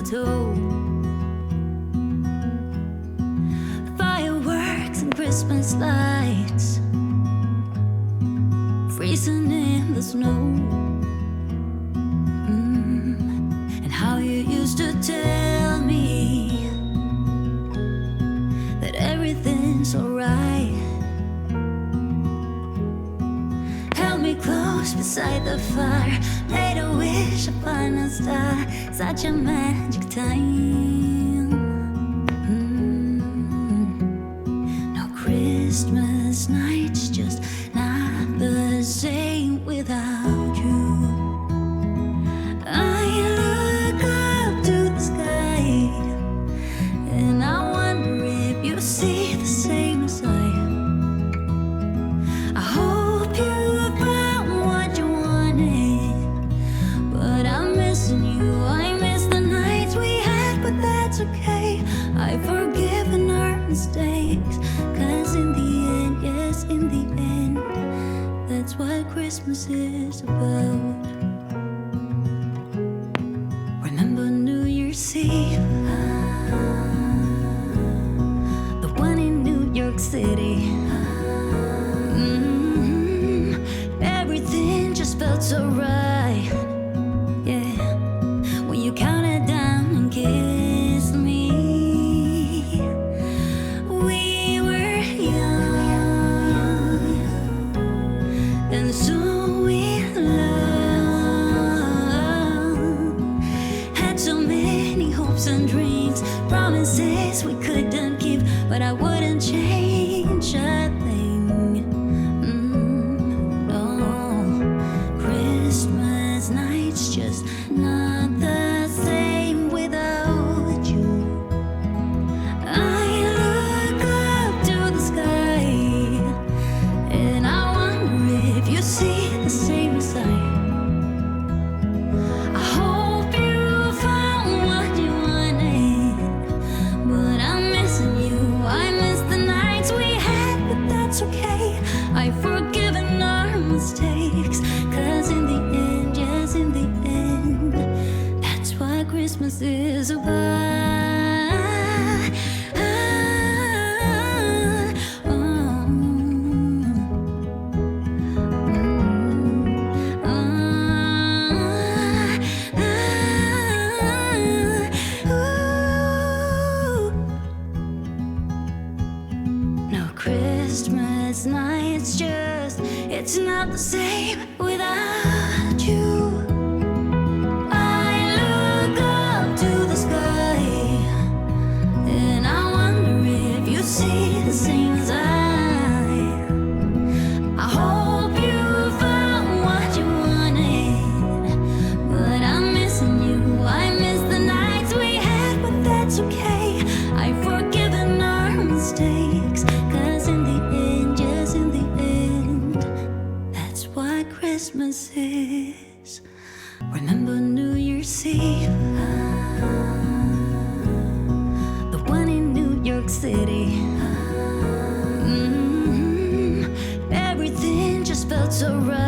mistletoe. Fireworks and Christmas lights, freezing in the snow. And how you used to tell me that everything's alright. Held me close beside the fire, made a wish upon a star. Such a magic time. No, Christmas night's just not the same without you. I look up to the sky and I wonder if you see the same as I. I hope you found what you wanted, but I'm missing you. I miss the nights we had, but that's okay. I've forgiven our mistakes, 'cause in the end, yes, in the end, that's what Christmas is about. Remember New Year's Eve, the one in New York City. Everything just felt so right, yeah, when you counted down and kissed me. We were young and so in love, had so many hopes and dreams, promises we couldn't keep, but I wouldn't change a thing. No, Christmas night's just not the same without you. I look up to the sky and I wonder if you see the same as I. I hope you found what you wanted, but I'm missing you. I miss the nights we had, but that's okay. I've forgiven our mistakes, 'cause in the end, yes, in the end, that's what Christmas is about. No, Christmas night's just, it's not the same without you. I look up to the sky and I wonder if you see the same as I. I hope you found what you wanted, but I'm missing you. I miss the nights we had, but that's okay. I've forgiven our mistakes, 'cause in the end, yes, in the end, that's what Christmas is. Remember New Year's Eve, the one in New York City. Everything just felt so right.